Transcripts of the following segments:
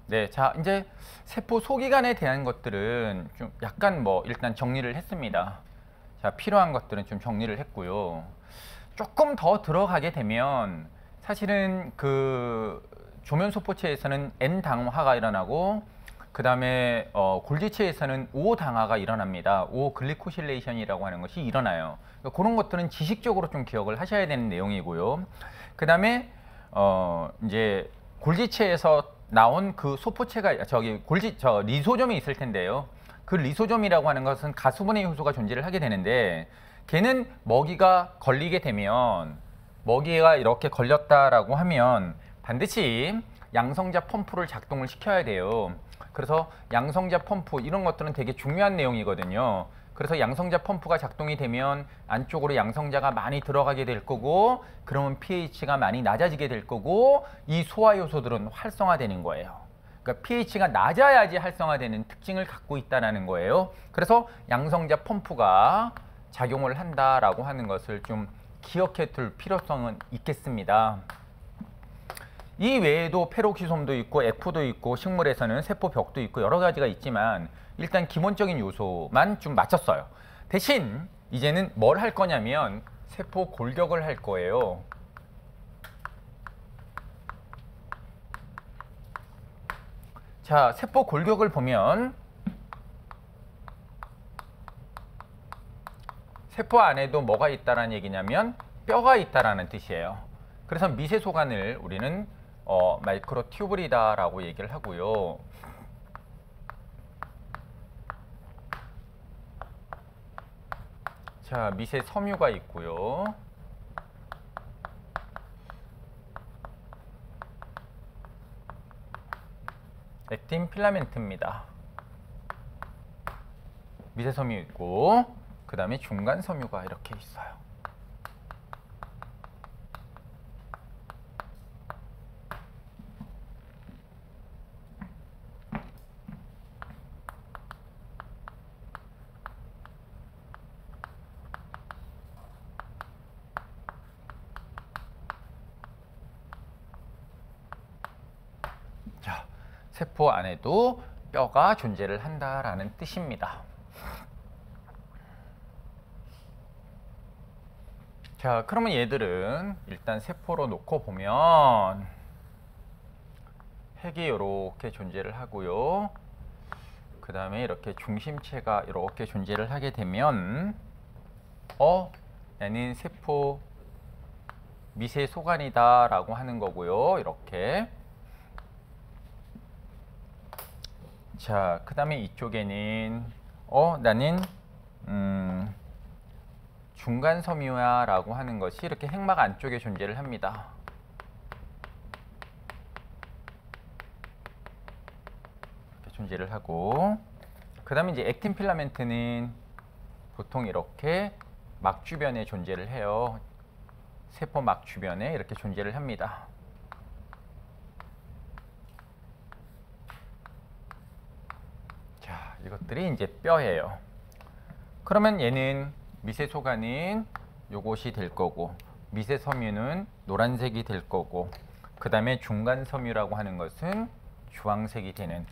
네, 자 이제 세포 소기관에 대한 것들은 좀 약간 뭐 일단 정리를 했습니다. 자, 필요한 것들은 좀 정리를 했고요. 조금 더 들어가게 되면 사실은 그 조면소포체에서는 N당화가 일어나고 그 다음에 골지체에서는 O당화가 일어납니다. O글리코실레이션이라고 하는 것이 일어나요. 그러니까 그런 것들은 지식적으로 좀 기억을 하셔야 되는 내용이고요. 그 다음에 이제 골지체에서 나온 그 소포체가 리소좀이 있을 텐데요. 그 리소좀이라고 하는 것은 가수분해 효소가 존재를 하게 되는데 걔는 먹이가 걸리게 되면 먹이가 이렇게 걸렸다라고 하면 반드시 양성자 펌프를 작동을 시켜야 돼요. 그래서 양성자 펌프 이런 것들은 되게 중요한 내용이거든요. 그래서 양성자 펌프가 작동이 되면 안쪽으로 양성자가 많이 들어가게 될 거고 그러면 pH가 많이 낮아지게 될 거고 이 소화 요소들은 활성화되는 거예요. 그러니까 pH가 낮아야지 활성화되는 특징을 갖고 있다는 거예요. 그래서 양성자 펌프가 작용을 한다라고 하는 것을 좀 기억해 둘 필요성은 있겠습니다. 이 외에도 페록시솜도 있고 에코도 있고 식물에서는 세포벽도 있고 여러 가지가 있지만 일단 기본적인 요소만 좀 맞췄어요. 대신 이제는 뭘 할 거냐면 세포 골격을 할 거예요. 자, 세포 골격을 보면 세포 안에도 뭐가 있다는 얘기냐면 뼈가 있다라는 뜻이에요. 그래서 미세소관을 우리는 마이크로 튜블이다라고 얘기를 하고요. 자, 미세 섬유가 있고요. 액틴 필라멘트입니다. 미세 섬유 있고 그 다음에 중간 섬유가 이렇게 있어요. 자, 세포 안에도 뼈가 존재를 한다라는 뜻입니다. 자, 그러면 얘들은 일단 세포로 놓고 보면 핵이 이렇게 존재를 하고요. 그 다음에 이렇게 중심체가 이렇게 존재를 하게 되면 얘는 세포 미세 소관이다 라고 하는 거고요. 이렇게. 자, 그 다음에 이쪽에는 나는 중간 섬유야 라고 하는 것이 이렇게 핵막 안쪽에 존재를 합니다. 이렇게 존재를 하고 그 다음에 이제 액틴 필라멘트는 보통 이렇게 막 주변에 존재를 해요. 세포 막 주변에 이렇게 존재를 합니다. 자, 이것들이 이제 뼈예요. 그러면 얘는 미세 소관은 요것이 될 거고 미세 섬유는 노란색이 될 거고 그 다음에 중간 섬유라고 하는 것은 주황색이 되는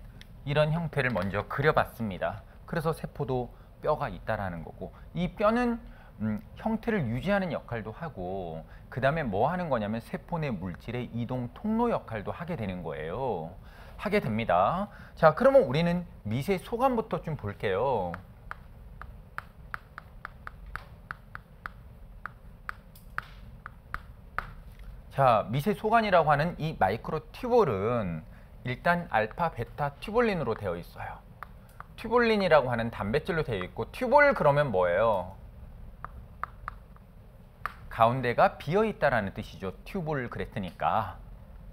이런 형태를 먼저 그려봤습니다. 그래서 세포도 뼈가 있다라는 거고 이 뼈는 형태를 유지하는 역할도 하고 그 다음에 뭐 하는 거냐면 세포 내 물질의 이동 통로 역할도 하게 되는 거예요. 하게 됩니다. 자, 그러면 우리는 미세 소관부터 좀 볼게요. 자, 미세 소관이라고 하는 이 마이크로 튜블은 일단 알파, 베타 튜블린으로 되어 있어요. 튜블린이라고 하는 단백질로 되어 있고 튜블 그러면 뭐예요? 가운데가 비어 있다라는 뜻이죠. 튜블 그랬으니까.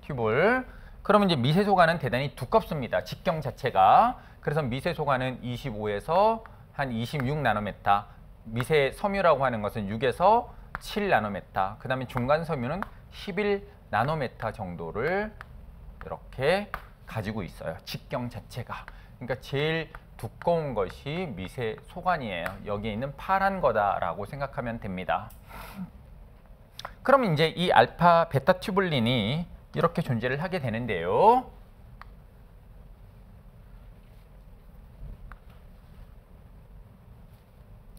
튜블. 그러면 이제 미세 소관은 대단히 두껍습니다. 직경 자체가. 그래서 미세 소관은 25에서 한 26 나노메타. 미세 섬유라고 하는 것은 6에서 7 나노메타. 그 다음에 중간 섬유는 11 나노메타 정도를 이렇게 가지고 있어요. 직경 자체가. 그러니까 제일 두꺼운 것이 미세 소관이에요. 여기에 있는 파란 거다라고 생각하면 됩니다. 그럼 이제 이 알파, 베타 튜블린이 이렇게 존재를 하게 되는데요.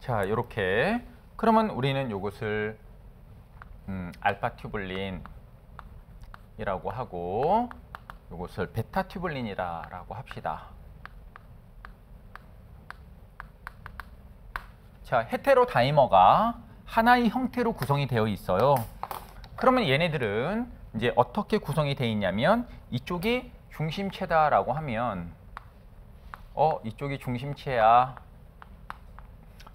자, 이렇게. 그러면 우리는 이것을 알파 튜블린이라고 하고 이것을 베타 튜블린이라고 합시다. 자, 헤테로다이머가 하나의 형태로 구성이 되어 있어요. 그러면 얘네들은 이제 어떻게 구성이 되어 있냐면 이쪽이 중심체다라고 하면 이쪽이 중심체야.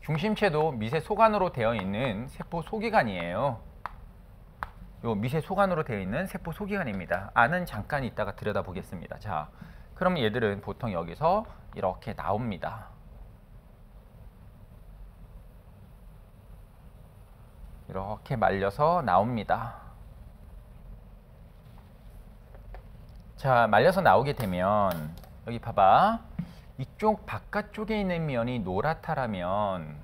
중심체도 미세 소관으로 되어 있는 세포 소기관이에요. 요 미세 소관으로 되어 있는 세포 소기관입니다. 안은 잠깐 이따가 들여다보겠습니다. 자, 그럼 얘들은 보통 여기서 이렇게 나옵니다. 이렇게 말려서 나옵니다. 자, 말려서 나오게 되면 여기 봐봐. 이쪽 바깥쪽에 있는 면이 노랗다라면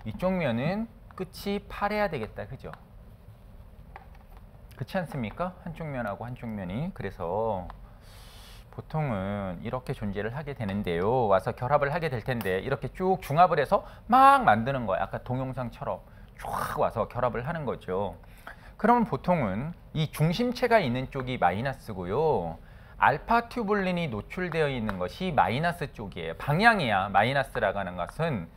이쪽 면은 끝이 파래야 되겠다. 그죠? 그렇지 않습니까? 한쪽 면하고 한쪽 면이. 그래서 보통은 이렇게 존재를 하게 되는데요. 와서 결합을 하게 될 텐데 이렇게 쭉 중합을 해서 막 만드는 거야. 아까 동영상처럼 쫙 와서 결합을 하는 거죠. 그러면 보통은 이 중심체가 있는 쪽이 마이너스고요. 알파 튜블린이 노출되어 있는 것이 마이너스 쪽이에요. 방향이야. 마이너스라고 하는 것은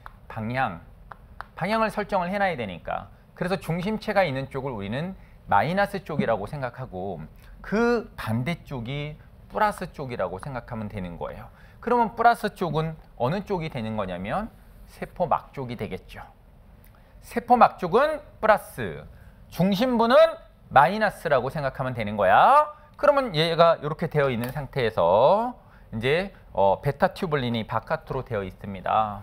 방향을 설정을 해놔야 되니까. 그래서 중심체가 있는 쪽을 우리는 마이너스 쪽이라고 생각하고 그 반대쪽이 플러스 쪽이라고 생각하면 되는 거예요. 그러면 플러스 쪽은 어느 쪽이 되는 거냐면 세포막 쪽이 되겠죠. 세포막 쪽은 플러스, 중심부는 마이너스라고 생각하면 되는 거야. 그러면 얘가 이렇게 되어 있는 상태에서 이제 베타 튜블린이 바깥으로 되어 있습니다.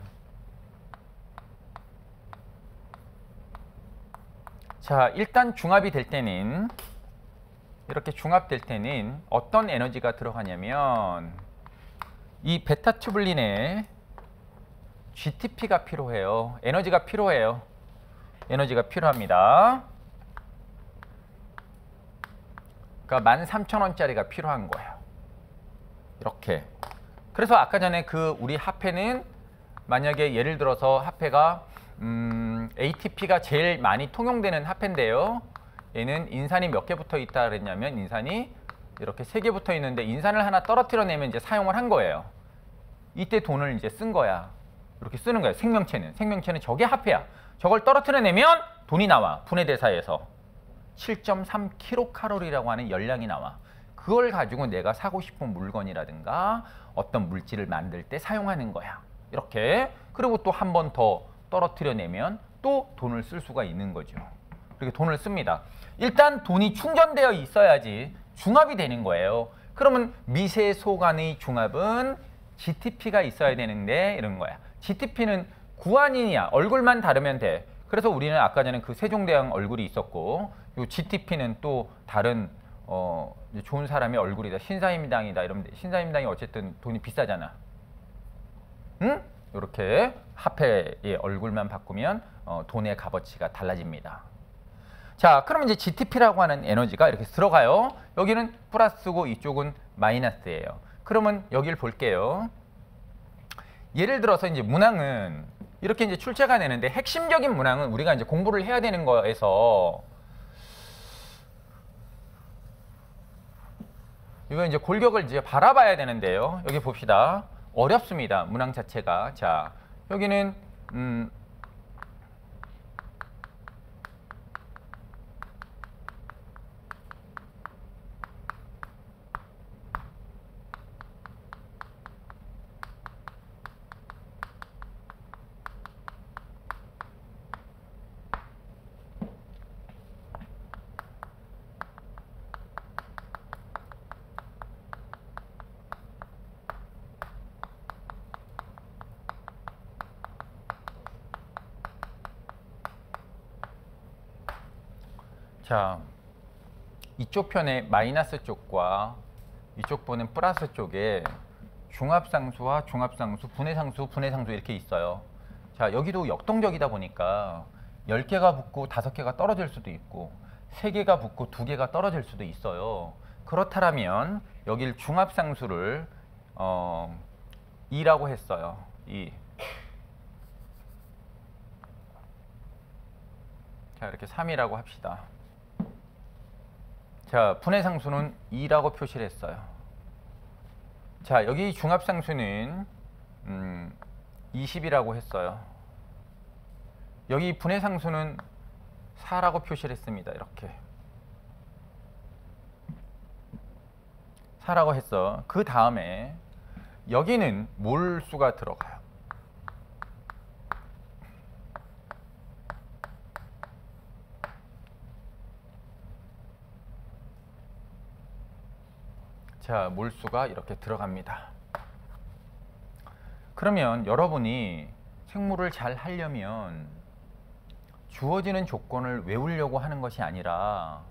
자, 일단 중합이 될 때는 이렇게 중합될 때는 어떤 에너지가 들어가냐면 이 베타 튜블린에 GTP가 필요해요. 에너지가 필요해요. 에너지가 필요합니다. 그러니까 13,000원짜리가 필요한 거예요. 이렇게. 그래서 아까 전에 그 우리 화폐는 만약에 예를 들어서 화폐가 ATP가 제일 많이 통용되는 화폐인데요. 얘는 인산이 몇 개 붙어 있다 그랬냐면 인산이 이렇게 3개 붙어 있는데 인산을 하나 떨어뜨려내면 이제 사용을 한 거예요. 이때 돈을 이제 쓴 거야. 이렇게 쓰는 거예요. 생명체는 저게 화폐야. 저걸 떨어뜨려내면 돈이 나와. 분해대사에서 7.3kcal라고 하는 열량이 나와. 그걸 가지고 내가 사고 싶은 물건이라든가 어떤 물질을 만들 때 사용하는 거야. 이렇게. 그리고 또 한 번 더 떨어뜨려내면 또 돈을 쓸 수가 있는 거죠. 그렇게 돈을 씁니다. 일단 돈이 충전되어 있어야지 중합이 되는 거예요. 그러면 미세 소관의 중합은 GTP가 있어야 되는데 이런 거야. GTP는 구한인이야. 얼굴만 다르면 돼. 그래서 우리는 아까 전에 그 세종대왕 얼굴이 있었고 요 GTP는 또 다른 좋은 사람의 얼굴이다. 신사임당이다. 이러면 돼. 신사임당이 어쨌든 돈이 비싸잖아. 응? 이렇게 화폐의 얼굴만 바꾸면 돈의 값어치가 달라집니다. 자, 그럼 이제 GTP라고 하는 에너지가 이렇게 들어가요. 여기는 플러스고 이쪽은 마이너스예요. 그러면 여기를 볼게요. 예를 들어서 이제 문항은 이렇게 이제 출제가 되는데 핵심적인 문항은 우리가 이제 공부를 해야 되는 거에서 이거 이제 골격을 이제 바라봐야 되는데요. 여기 봅시다. 어렵습니다. 문항 자체가. 자, 여기는 자, 이쪽 편에 마이너스 쪽과 이쪽 보는 플러스 쪽에 중합상수와 중합상수, 분해상수, 분해상수 이렇게 있어요. 자, 여기도 역동적이다 보니까 10개가 붙고 5개가 떨어질 수도 있고 3개가 붙고 2개가 떨어질 수도 있어요. 그렇다면 여길 중합상수를 2라고 했어요. 2. 자, 이렇게 3이라고 합시다. 자, 분해상수는 2라고 표시를 했어요. 자, 여기 중합상수는 20이라고 했어요. 여기 분해상수는 4라고 표시를 했습니다. 이렇게 4라고 했어. 그 다음에 여기는 몰수가 들어가요. 자, 몰수가 이렇게 들어갑니다. 그러면 여러분이 생물을 잘 하려면 주어지는 조건을 외우려고 하는 것이 아니라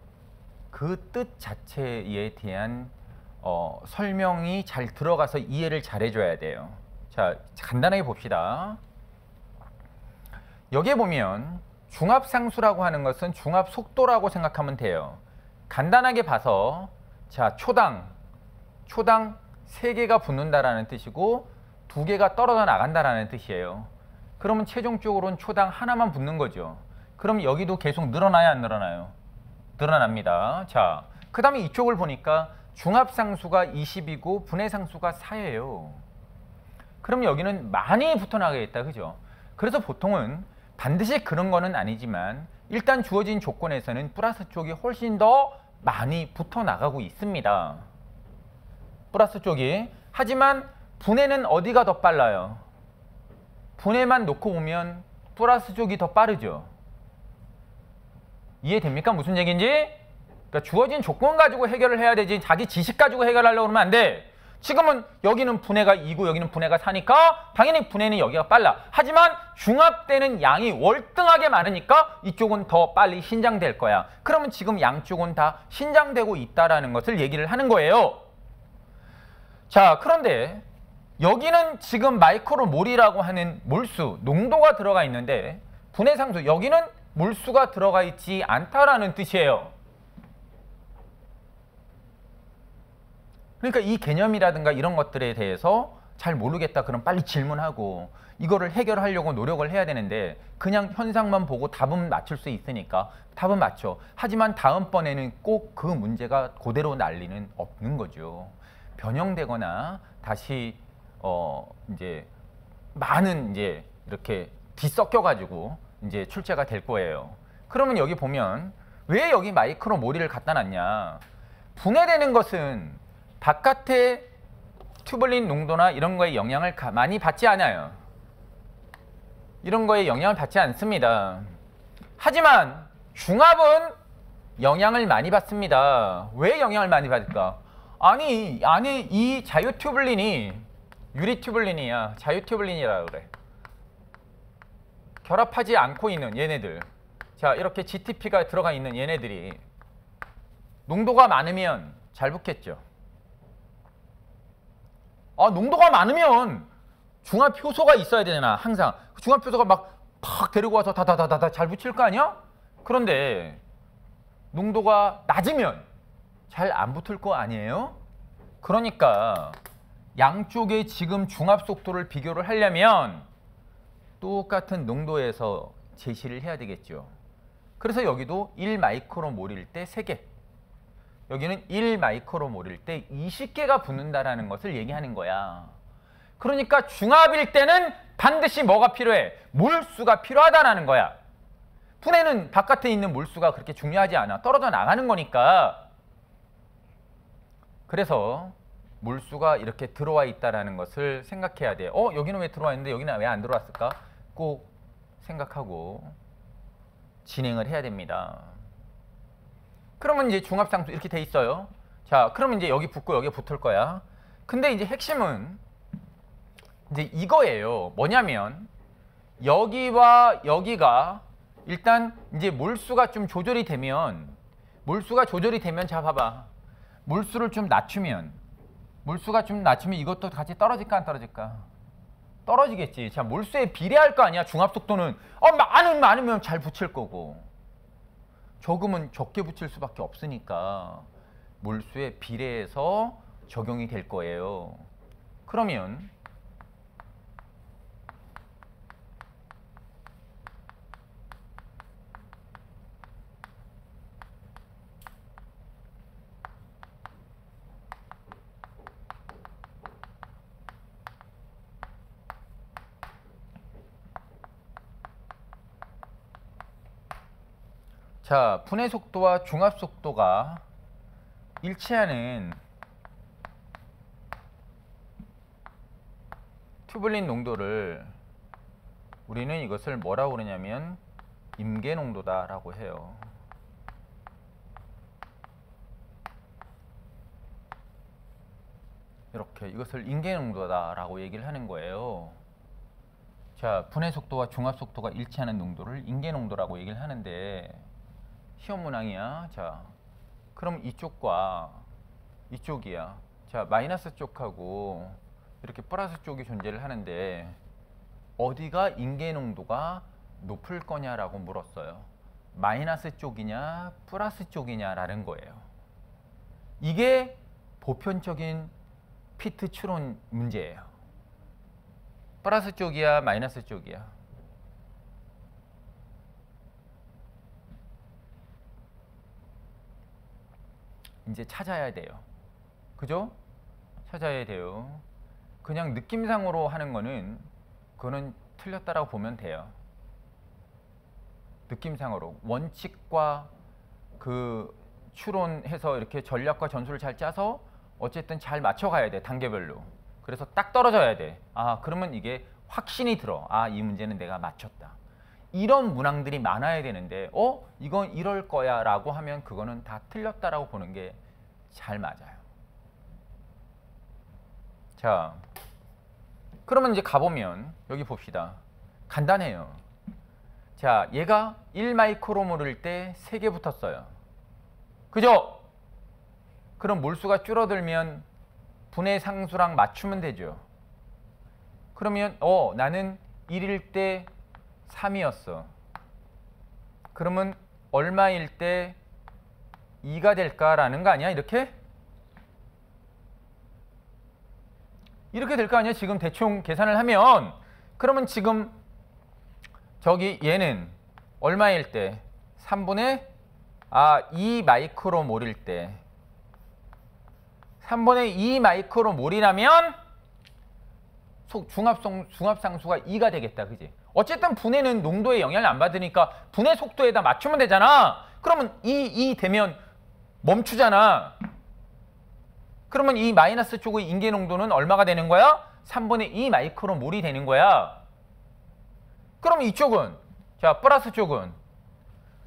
그 뜻 자체에 대한 설명이 잘 들어가서 이해를 잘 해줘야 돼요. 자, 간단하게 봅시다. 여기에 보면 중합상수라고 하는 것은 중합속도라고 생각하면 돼요. 간단하게 봐서 자, 초당 3개가 붙는다라는 뜻이고 2개가 떨어져 나간다라는 뜻이에요. 그러면 최종적으로는 초당 하나만 붙는 거죠. 그럼 여기도 계속 늘어나야 안 늘어나요? 늘어납니다. 자, 그 다음에 이쪽을 보니까 중합상수가 20이고 분해상수가 4예요. 그럼 여기는 많이 붙어나가겠다, 그죠? 그래서 보통은 반드시 그런 거는 아니지만 일단 주어진 조건에서는 플러스 쪽이 훨씬 더 많이 붙어나가고 있습니다. 플러스 쪽이. 하지만 분해는 어디가 더 빨라요? 분해만 놓고 보면 플러스 쪽이 더 빠르죠. 이해됩니까? 무슨 얘기인지? 그러니까 주어진 조건 가지고 해결을 해야 되지 자기 지식 가지고 해결하려고 그러면 안 돼. 지금은 여기는 분해가 2고 여기는 분해가 4니까 당연히 분해는 여기가 빨라. 하지만 중합되는 양이 월등하게 많으니까 이쪽은 더 빨리 신장될 거야. 그러면 지금 양쪽은 다 신장되고 있다라는 것을 얘기를 하는 거예요. 자, 그런데 여기는 지금 마이크로몰이라고 하는 몰수, 농도가 들어가 있는데 분해상수, 여기는 몰수가 들어가 있지 않다라는 뜻이에요. 그러니까 이 개념이라든가 이런 것들에 대해서 잘 모르겠다 그럼 빨리 질문하고 이거를 해결하려고 노력을 해야 되는데 그냥 현상만 보고 답은 맞출 수 있으니까 답은 맞죠. 하지만 다음번에는 꼭 그 문제가 그대로 날 리는 없는 거죠. 변형되거나 다시 이제 많은 이제 이렇게 뒤섞여 가지고 이제 출제가 될 거예요. 그러면 여기 보면 왜 여기 마이크로모리를 갖다 놨냐? 분해되는 것은 바깥의 튜블린 농도나 이런 거에 영향을 많이 받지 않아요. 이런 거에 영향을 받지 않습니다. 하지만 중합은 영향을 많이 받습니다. 왜 영향을 많이 받을까? 아니, 안에 이 자유 튜블린이 유리 튜블린이야. 자유 튜블린이라고 그래. 결합하지 않고 있는 얘네들. 자, 이렇게 GTP가 들어가 있는 얘네들이 농도가 많으면 잘 붙겠죠. 농도가 많으면 중합 효소가 있어야 되잖아. 항상 중합 효소가 막 데리고 와서 다다다다다 잘 붙일 거 아니야? 그런데 농도가 낮으면 잘 안 붙을 거 아니에요? 그러니까 양쪽의 지금 중합 속도를 비교를 하려면 똑같은 농도에서 제시를 해야 되겠죠. 그래서 여기도 1마이크로몰일 때 3개, 여기는 1마이크로몰일 때 20개가 붙는다라는 것을 얘기하는 거야. 그러니까 중합일 때는 반드시 뭐가 필요해? 몰수가 필요하다라는 거야. 분해는 바깥에 있는 몰수가 그렇게 중요하지 않아. 떨어져 나가는 거니까. 그래서 몰수가 이렇게 들어와 있다라는 것을 생각해야 돼. 여기는 왜 들어와 있는데 여기는 왜 안 들어왔을까? 꼭 생각하고 진행을 해야 됩니다. 그러면 이제 중합상수 이렇게 돼 있어요. 자, 그러면 이제 여기 붙고 여기 붙을 거야. 근데 이제 핵심은 이제 이거예요. 뭐냐면 여기와 여기가 일단 이제 몰수가 좀 조절이 되면 자, 봐봐. 몰수를 좀 낮추면 이것도 같이 떨어질까 안 떨어질까? 떨어지겠지. 자, 몰수에 비례할 거 아니야. 중합 속도는 많으면 잘 붙일 거고 적으면 적게 붙일 수밖에 없으니까 몰수에 비례해서 적용이 될 거예요. 그러면 자, 분해 속도와 중합 속도가 일치하는 튜블린 농도를 우리는 이것을 뭐라고 그러냐면 임계 농도다라고 해요. 이렇게 이것을 임계 농도다라고 얘기를 하는 거예요. 자, 분해 속도와 중합 속도가 일치하는 농도를 임계 농도라고 얘기를 하는데 시험 문항이야. 자, 그럼 이쪽과 이쪽이야. 자, 마이너스 쪽하고 이렇게 플러스 쪽이 존재를 하는데 어디가 임계 농도가 높을 거냐라고 물었어요. 마이너스 쪽이냐 플러스 쪽이냐라는 거예요. 이게 보편적인 피트 추론 문제예요. 플러스 쪽이야 마이너스 쪽이야. 이제 찾아야 돼요. 그죠? 찾아야 돼요. 그냥 느낌상으로 하는 거는 그거는 틀렸다라고 보면 돼요. 느낌상으로 원칙과 그 추론해서 이렇게 전략과 전술을 잘 짜서 어쨌든 잘 맞춰가야 돼. 단계별로. 그래서 딱 떨어져야 돼. 아, 그러면 이게 확신이 들어. 아, 이 문제는 내가 맞췄다. 이런 문항들이 많아야 되는데 이건 이럴 거야 라고 하면 그거는 다 틀렸다라고 보는 게 잘 맞아요. 자, 그러면 이제 가보면 여기 봅시다. 간단해요. 자, 얘가 1마이크로몰일 때 3개 붙었어요. 그죠? 그럼 몰수가 줄어들면 분해 상수랑 맞추면 되죠. 그러면 나는 1일 때 3이었어. 그러면 얼마일 때 2가 될까라는 거 아니야? 이렇게 될 거 아니야? 지금 대충 계산을 하면. 그러면 지금 저기 얘는 얼마일 때? 3분의 2 마이크로몰일 때 3분의 2 마이크로몰이라면 중합상수가 2가 되겠다. 그지? 어쨌든 분해는 농도에 영향을 안 받으니까 분해 속도에다 맞추면 되잖아. 그러면 2 되면 멈추잖아. 그러면 이 마이너스 쪽의 임계 농도는 얼마가 되는 거야? 3분의 2 마이크로몰이 되는 거야. 그럼 이쪽은 자, 플러스 쪽은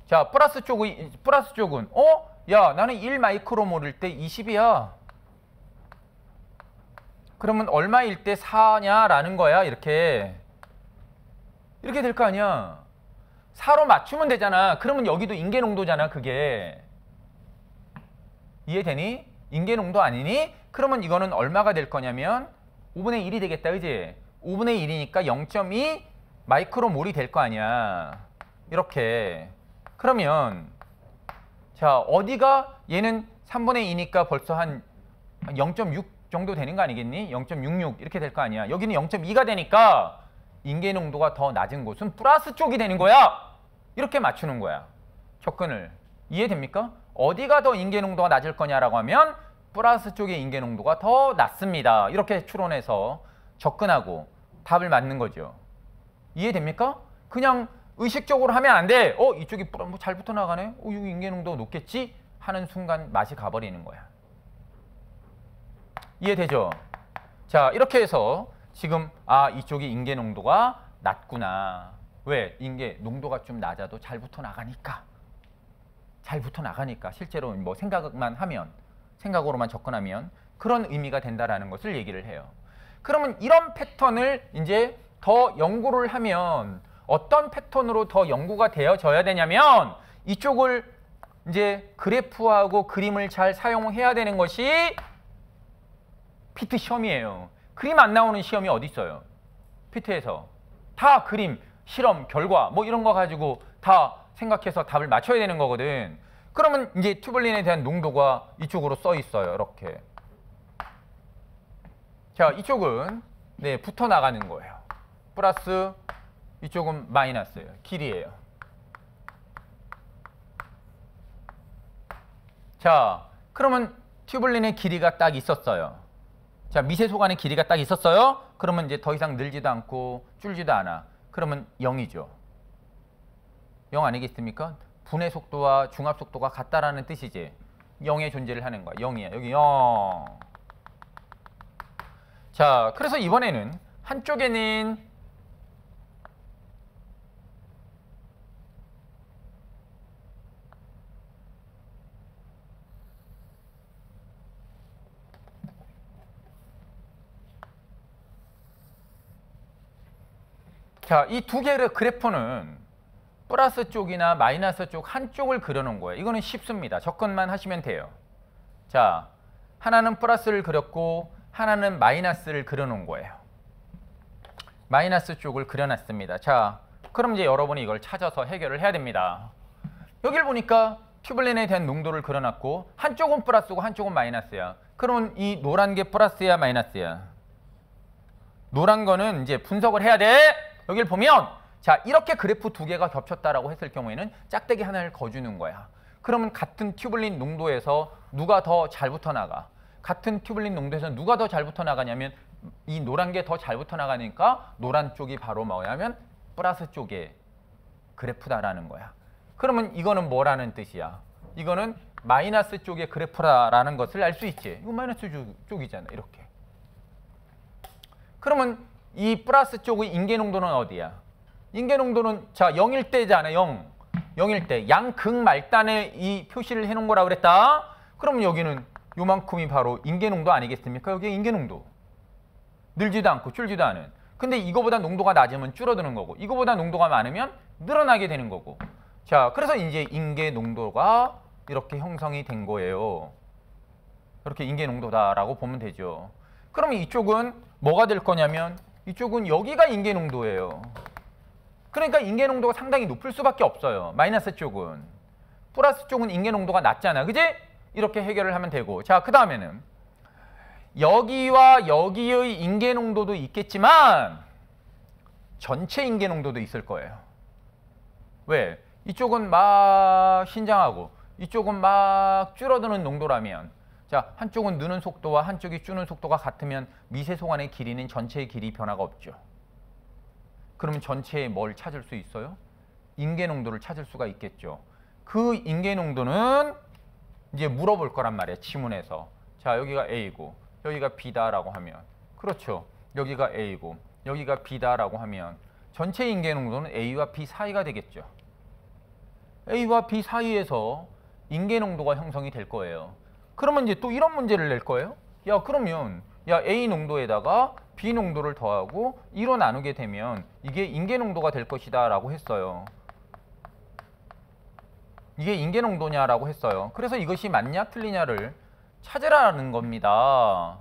자, 플러스 쪽은 야, 나는 1 마이크로몰일 때 20이야. 그러면 얼마일 때 4냐라는 거야. 이렇게 될 거 아니야. 4로 맞추면 되잖아. 그러면 여기도 임계 농도잖아. 그게 이해되니? 임계 농도 아니니? 그러면 이거는 얼마가 될 거냐면 5분의 1이 되겠다. 그지? 5분의 1이니까 0.2 마이크로몰이 될 거 아니야. 이렇게. 그러면 자, 어디가 얘는 3분의 2니까 벌써 한 0.6 정도 되는 거 아니겠니? 0.66 이렇게 될 거 아니야. 여기는 0.2가 되니까 임계 농도가 더 낮은 곳은 플러스 쪽이 되는 거야. 이렇게 맞추는 거야. 접근을. 이해됩니까? 어디가 더 임계 농도가 낮을 거냐라고 하면 플러스 쪽의 임계 농도가 더 낮습니다. 이렇게 추론해서 접근하고 답을 맞는 거죠. 이해됩니까? 그냥 의식적으로 하면 안 돼. 이쪽이 뭐 잘 붙어 나가네. 여기 임계 농도가 높겠지? 하는 순간 맛이 가버리는 거야. 이해되죠? 자, 이렇게 해서 지금 이쪽이 임계 농도가 낮구나. 왜? 임계 농도가 좀 낮아도 잘 붙어 나가니까. 실제로 뭐 생각으로만 접근하면 그런 의미가 된다라는 것을 얘기를 해요. 그러면 이런 패턴을 이제 더 연구를 하면 어떤 패턴으로 더 연구가 되어져야 되냐면 이쪽을 이제 그래프하고 그림을 잘 사용해야 되는 것이 피트 시험이에요. 그림 안 나오는 시험이 어디 있어요? 피트에서 다 그림, 실험, 결과 뭐 이런 거 가지고 다 생각해서 답을 맞춰야 되는 거거든. 그러면 이제 튜블린에 대한 농도가 이쪽으로 써 있어요. 이렇게. 자, 이쪽은 붙어 나가는 거예요. 플러스, 이쪽은 마이너스예요. 길이에요. 자, 그러면 튜블린의 길이가 딱 있었어요. 자, 미세소관의 길이가 딱 있었어요. 그러면 이제 더 이상 늘지도 않고 줄지도 않아. 그러면 0이죠. 0 아니겠습니까? 분해 속도와 중합 속도가 같다라는 뜻이지. 0의 존재를 하는 거야. 0이야. 여기 0. 자, 그래서 이번에는 한쪽에는 자, 이 두 개의 그래프는 플러스 쪽이나 마이너스 쪽 한쪽을 그려놓은 거예요. 이거는 쉽습니다. 접근만 하시면 돼요. 자, 하나는 플러스를 그렸고 하나는 마이너스를 그려놓은 거예요. 마이너스 쪽을 그려놨습니다. 자, 그럼 이제 여러분이 이걸 찾아서 해결을 해야 됩니다. 여기를 보니까 튜블린에 대한 농도를 그려놨고 한쪽은 플러스고 한쪽은 마이너스야. 그러면 이 노란 게 플러스야 마이너스야? 노란 거는 이제 분석을 해야 돼. 여기를 보면 자, 이렇게 그래프 두 개가 겹쳤다라고 했을 경우에는 짝대기 하나를 거주는 거야. 그러면 같은 튜블린 농도에서 누가 더 잘 붙어나가? 같은 튜블린 농도에서 누가 더 잘 붙어나가냐면 이 노란 게 더 잘 붙어나가니까 노란 쪽이 바로 뭐냐면 플러스 쪽의 그래프다라는 거야. 그러면 이거는 뭐라는 뜻이야? 이거는 마이너스 쪽의 그래프라는 것을 알 수 있지. 이거 마이너스 쪽이잖아. 이렇게. 그러면 이 플러스 쪽의 인계 농도는 어디야? 인계 농도는 자 0일 때잖아. 0. 0일 때 양극 말단에 이 표시를 해놓은 거라고 그랬다. 그러면 여기는 요만큼이 바로 인계 농도 아니겠습니까? 여기 인계 농도. 늘지도 않고 줄지도 않은. 근데 이거보다 농도가 낮으면 줄어드는 거고 이거보다 농도가 많으면 늘어나게 되는 거고. 자, 그래서 이제 인계 농도가 이렇게 형성이 된 거예요. 이렇게 인계 농도다라고 보면 되죠. 그러면 이쪽은 뭐가 될 거냐면 이쪽은 여기가 인계 농도예요. 그러니까 인계 농도가 상당히 높을 수밖에 없어요. 마이너스 쪽은. 플러스 쪽은 인계 농도가 낮잖아. 그지? 이렇게 해결을 하면 되고. 자, 그 다음에는 여기와 여기의 인계 농도도 있겠지만 전체 인계 농도도 있을 거예요. 왜? 이쪽은 막 신장하고 이쪽은 막 줄어드는 농도라면 자, 한쪽은 느는 속도와 한쪽이 주는 속도가 같으면 미세소관의 길이는 전체의 길이 변화가 없죠. 그러면 전체에 뭘 찾을 수 있어요? 인계 농도를 찾을 수가 있겠죠. 그 인계 농도는 이제 물어볼 거란 말이야. 지문에서. 자, 여기가 A고 여기가 B다라고 하면 그렇죠. 여기가 A고 여기가 B다라고 하면 전체 인계 농도는 A와 B 사이가 되겠죠. A와 B 사이에서 인계 농도가 형성이 될 거예요. 그러면 이제 또 이런 문제를 낼 거예요. 야, 그러면 야 A 농도에다가 B 농도를 더하고 2로 나누게 되면 이게 인계 농도가 될 것이다 라고 했어요. 이게 인계 농도냐라고 했어요. 그래서 이것이 맞냐 틀리냐를 찾으라는 겁니다.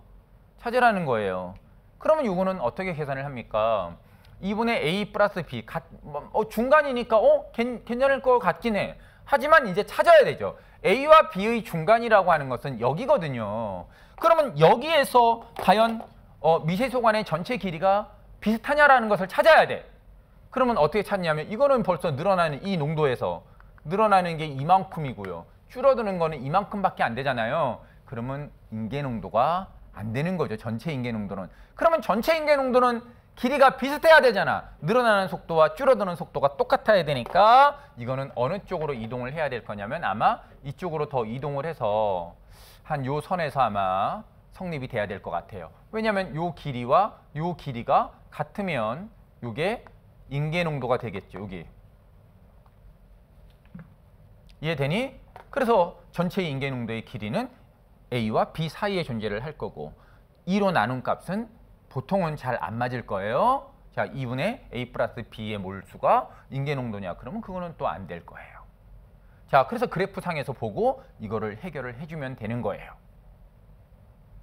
찾으라는 거예요. 그러면 이거는 어떻게 계산을 합니까? 2분의 A 플러스 B 중간이니까 괜찮을 것 같긴 해. 하지만 이제 찾아야 되죠. A와 B의 중간이라고 하는 것은 여기거든요. 그러면 여기에서 과연 미세소관의 전체 길이가 비슷하냐라는 것을 찾아야 돼. 그러면 어떻게 찾냐면 이거는 벌써 늘어나는 이 농도에서 늘어나는 게 이만큼이고요. 줄어드는 거는 이만큼밖에 안 되잖아요. 그러면 인계 농도가 안 되는 거죠. 전체 인계 농도는. 그러면 전체 인계 농도는 길이가 비슷해야 되잖아. 늘어나는 속도와 줄어드는 속도가 똑같아야 되니까 이거는 어느 쪽으로 이동을 해야 될 거냐면 아마 이쪽으로 더 이동을 해서 한 요 선에서 아마 성립이 돼야 될 것 같아요. 왜냐하면 요 길이와 요 길이가 같으면 요게 인계 농도가 되겠죠. 여기. 이해되니? 그래서 전체 인계 농도의 길이는 A와 B 사이에 존재를 할 거고 2로 나눈 값은 보통은 잘 안 맞을 거예요. 자, 2분의 A 플러스 B의 몰수가 인계 농도냐? 그러면 그거는 또 안 될 거예요. 자, 그래서 그래프 상에서 보고 이거를 해결을 해주면 되는 거예요.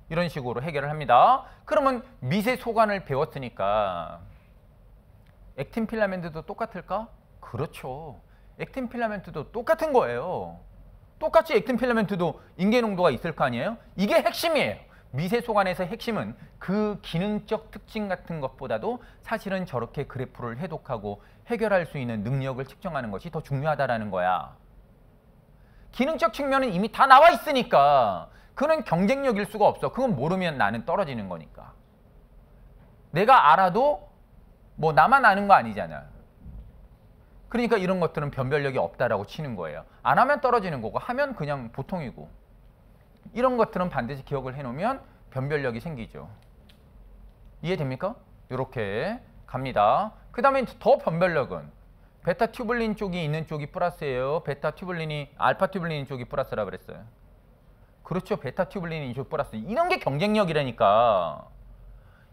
이런 식으로 해결을 합니다. 그러면 미세 소관을 배웠으니까 액틴 필라멘트도 똑같을까? 그렇죠. 액틴 필라멘트도 똑같은 거예요. 똑같이 액틴 필라멘트도 인계 농도가 있을 거 아니에요? 이게 핵심이에요. 미세 소관에서의 핵심은 그 기능적 특징 같은 것보다도 사실은 저렇게 그래프를 해독하고 해결할 수 있는 능력을 측정하는 것이 더 중요하다라는 거야. 기능적 측면은 이미 다 나와 있으니까 그는 경쟁력일 수가 없어. 그건 모르면 나는 떨어지는 거니까. 내가 알아도 뭐 나만 아는 거 아니잖아. 그러니까 이런 것들은 변별력이 없다라고 치는 거예요. 안 하면 떨어지는 거고 하면 그냥 보통이고. 이런 것들은 반드시 기억을 해놓으면 변별력이 생기죠. 이해됩니까? 이렇게 갑니다. 그 다음에 더 변별력은 베타 튜블린 쪽이 있는 쪽이 플러스예요. 베타 튜블린이 알파 튜블린 쪽이 플러스라 그랬어요. 그렇죠. 베타 튜블린이 이쪽 플러스. 이런 게 경쟁력이라니까.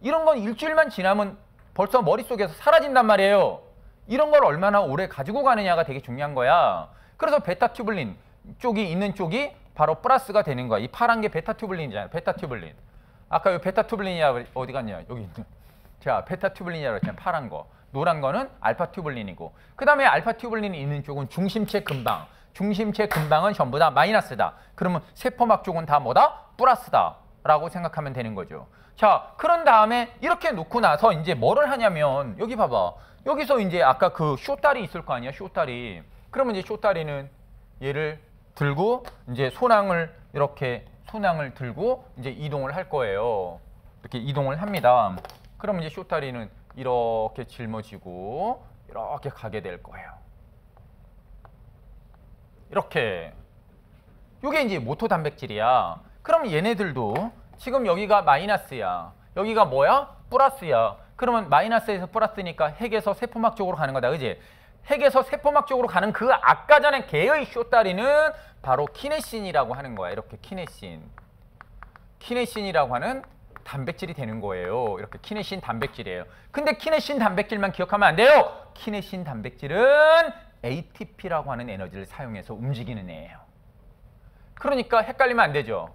이런 건 일주일만 지나면 벌써 머릿속에서 사라진단 말이에요. 이런 걸 얼마나 오래 가지고 가느냐가 되게 중요한 거야. 그래서 베타 튜블린 쪽이 있는 쪽이 바로 플러스가 되는 거야. 이 파란 게 베타 튜블린이잖아요. 베타 튜블린. 아까 이 베타 튜블린이야 어디 갔냐? 여기 있는. 자, 베타 튜블린이라고 했잖아요. 파란 거. 노란 거는 알파 튜블린이고. 그 다음에 알파 튜블린이 있는 쪽은 중심체 근방. 중심체 근방은 전부 다 마이너스다. 그러면 세포막 쪽은 다 뭐다? 플러스다. 라고 생각하면 되는 거죠. 자, 그런 다음에 이렇게 놓고 나서 이제 뭐를 하냐면 여기 봐봐. 여기서 이제 아까 그 쇼다리 있을 거 아니야? 쇼다리. 그러면 이제 쇼다리는 얘를 들고 이제 소낭을 이렇게 소낭을 들고 이제 이동을 할 거예요. 이렇게 이동을 합니다. 그러면 이제 쇼다리는 이렇게 짊어지고 이렇게 가게 될 거예요. 이렇게. 이게 이제 모토 단백질이야. 그럼 얘네들도 지금 여기가 마이너스야. 여기가 뭐야? 플러스야. 그러면 마이너스에서 플러스니까 핵에서 세포막 쪽으로 가는 거다. 그지? 핵에서 세포막 쪽으로 가는 그 아까 전에 개의 쇼다리는 바로 키네신이라고 하는 거야. 이렇게 키네신. 키네신이라고 하는 단백질이 되는 거예요. 이렇게 키네신 단백질이에요. 근데 키네신 단백질만 기억하면 안 돼요. 키네신 단백질은 ATP라고 하는 에너지를 사용해서 움직이는 애예요. 그러니까 헷갈리면 안 되죠.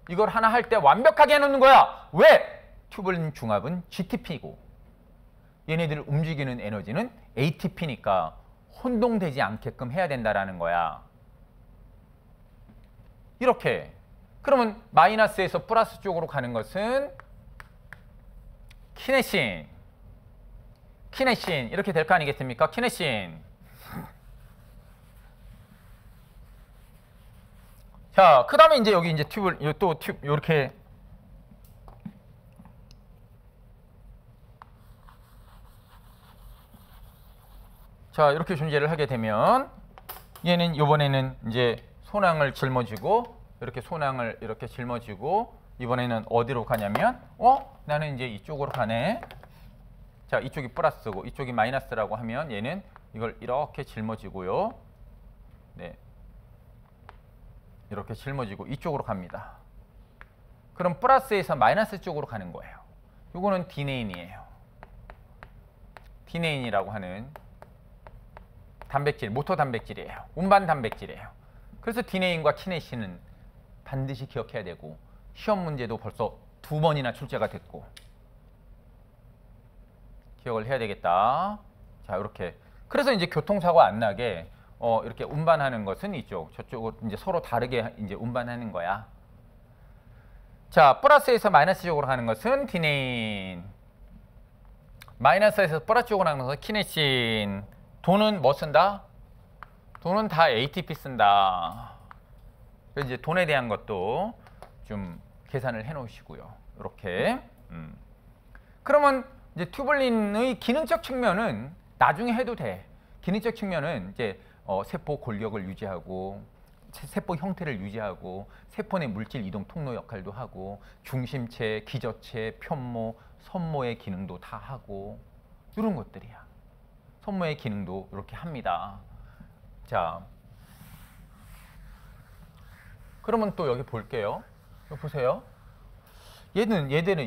이걸 하나 할 때 완벽하게 해놓는 거야. 왜? 튜블린 중합은 GTP고 얘네들을 움직이는 에너지는 ATP니까 혼동되지 않게끔 해야 된다라는 거야. 이렇게. 그러면 마이너스에서 플러스 쪽으로 가는 것은 키네신. 키네신. 이렇게 될 거 아니겠습니까? 키네신. 자, 그 다음에 이제 여기 이제 튜블, 또 튜브, 요렇게. 자, 이렇게 존재를 하게 되면 얘는 이번에는 이제 소낭을 짊어지고 이렇게 소낭을 이렇게 짊어지고 이번에는 어디로 가냐면 나는 이제 이쪽으로 가네. 자, 이쪽이 플러스고 이쪽이 마이너스라고 하면 얘는 이걸 이렇게 짊어지고요. 네. 이렇게 짊어지고 이쪽으로 갑니다. 그럼 플러스에서 마이너스 쪽으로 가는 거예요. 요거는 디네인이에요. 디네인이라고 하는 단백질, 모토 단백질이에요. 운반 단백질이에요. 그래서 디네인과 키네신은 반드시 기억해야 되고 시험 문제도 벌써 2번이나 출제가 됐고 기억을 해야 되겠다. 자, 이렇게. 그래서 이제 교통사고 안 나게 이렇게 운반하는 것은 이쪽, 저쪽으로 이제 서로 다르게 이제 운반하는 거야. 자, 플러스에서 마이너스 쪽으로 가는 것은 디네인. 마이너스에서 플러스 쪽으로 가는 것은 키네신. 돈은 뭐 쓴다? 돈은 다 ATP 쓴다. 그래서 이제 돈에 대한 것도 좀 계산을 해 놓으시고요. 이렇게. 그러면 이제 튜블린의 기능적 측면은 나중에 해도 돼. 기능적 측면은 이제 세포 골격을 유지하고 세포 형태를 유지하고 세포 내 물질 이동 통로 역할도 하고 중심체, 기저체, 편모, 선모의 기능도 다 하고 이런 것들이야. 선모의 기능도 이렇게 합니다. 자, 그러면 또 여기 볼게요. 여기 보세요. 얘네들은